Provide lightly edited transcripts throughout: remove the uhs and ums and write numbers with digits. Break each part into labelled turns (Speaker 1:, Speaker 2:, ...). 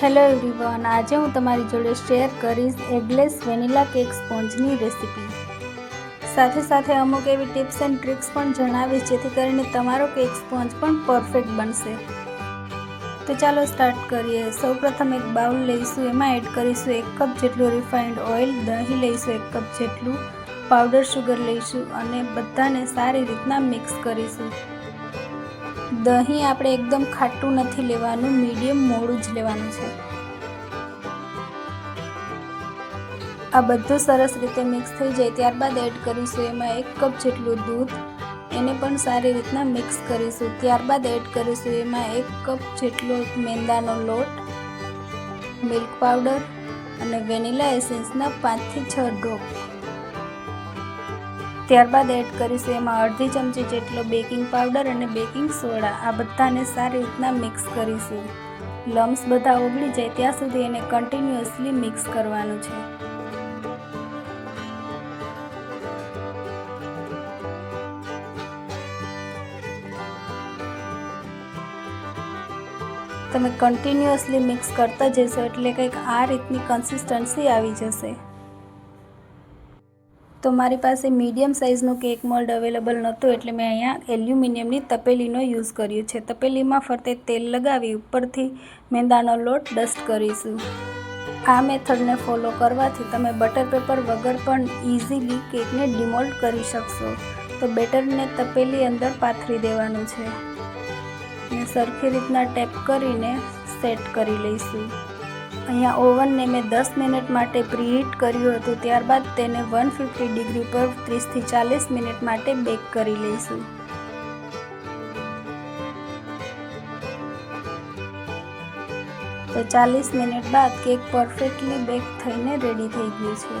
Speaker 1: Hello everyone, આજે હું તમારી જોડે શેર કરીશ એગલેસ વેનીલા કેક સ્પોન્જની રેસીપી। સાથે અમુક એવી ટિપ્સ એન્ડ ટ્રિક્સ પણ જણાવીશ જેથી કરીને તમારો કેક સ્પોન્જ પણ પરફેક્ટ બનશે। તો ચાલો સ્ટાર્ટ કરીએ। સૌપ્રથમ એક બાઉલ લઈશું, એમાં એડ કરીશું 1 કપ જેટલું રિફાઇન્ડ ઓઇલ, દહીં લઈશું 1 કપ જેટલું, પાવડર શુગર લઈશું અને બધાને સારી રીતના મિક્સ કરીશું। દહીં આપણે એકદમ ખાટું નથી લેવાનું, મીડિયમ મોળું જ લેવાનું છે। આ બધું સરસ રીતે મિક્સ થઈ જાય ત્યારબાદ એડ કરીશું એમાં 1 કપ જેટલું દૂધ, એને પણ સારી રીતના મિક્સ કરીશું। ત્યારબાદ એડ કરીશું એમાં 1 કપ જેટલો મેંદાનો લોટ, મિલ્ક પાવડર અને વેનીલા એસેન્સના 5 થી 6 ડ્રોપ। ત્યારબાદ એડ કરીશું એમાં અડધી ચમચી જેટલો બેકિંગ પાવડર અને બેકિંગ સોડા। આ બધાને સારી રીતના મિક્સ કરીશું। લમ્સ બધા ઓગળી જાય ત્યાં સુધી એને કન્ટિન્યુઅસલી મિક્સ કરવાનું છે। તમે કન્ટિન્યુઅસલી મિક્સ કરતા જશો એટલે કંઈક આ રીતની કન્સિસ્ટન્સી આવી જશે। તો મારી પાસે મીડિયમ સાઇઝનું કેક મોલ્ડ અવેલેબલ નહોતું એટલે મેં અહીંયા એલ્યુમિનિયમની તપેલીનો યુઝ કર્યો છે। તપેલીમાં ફરતે તેલ લગાવી ઉપરથી મેંદાનો લોટ ડસ્ટ કરીશું। આ મેથડને ફોલો કરવાથી તમે બટર પેપર વગર પણ ઇઝીલી કેકને ડિમોલ્ડ કરી શકશો। તો બેટરને તપેલી અંદર પાથરી દેવાનું છે અને સરખી રીતના ટેપ કરીને સેટ કરી લઈશું। અહીંયા ઓવનને મેં 10 મિનિટ માટે પ્રીહીટ કર્યું હતું, ત્યારબાદ તેને 150 ડિગ્રી પર 30 થી 40 મિનિટ માટે બેક કરી લઈશું। તો 40 મિનિટ બાદ કેક પરફેક્ટલી બેક થઈને રેડી થઈ ગયું છે।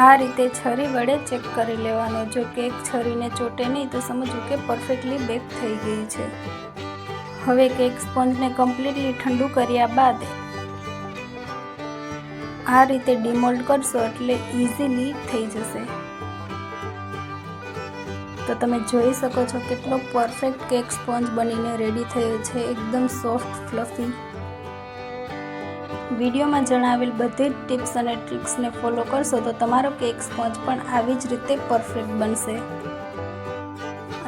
Speaker 1: આ રીતે છરી વડે ચેક કરી લેવાનો, જો કેક છરીને ચોટે નહીં તો સમજવું કે પરફેક્ટલી બેક થઈ ગઈ છે। હવે કેક સ્પોન્જને કમ્પ્લીટલી ઠંડુ કર્યા બાદ આ રીતે ડિમોલ્ડ કરશો એટલે ઇઝીલી થઈ જશે। તો તમે જોઈ શકો છો કેટલો પરફેક્ટ કેક સ્પોન્જ બનીને રેડી થયો છે, એકદમ સોફ્ટ ફ્લફી। વિડીયોમાં જણાવેલ બધી જ ટિપ્સ અને ટ્રિક્સને ફોલો કરશો તો તમારો કેક સ્પોન્જ પણ આવી જ રીતે પરફેક્ટ બનશે।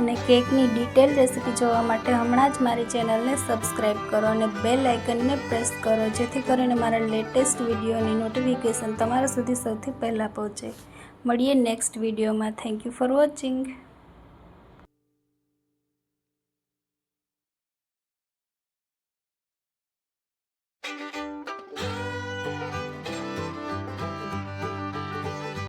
Speaker 1: અને કેકની ડિટેલ રેસીપી જોવા માટે હમણાં જ મારી ચેનલને સબસ્ક્રાઈબ કરો અને બેલ આઇકનને પ્રેસ કરો જેથી કરીને મારા લેટેસ્ટ વિડીયોની નોટિફિકેશન તમારા સુધી સૌથી પહેલાં પહોંચે। મળીએ નેક્સ્ટ વિડીયોમાં। Thank you for watching.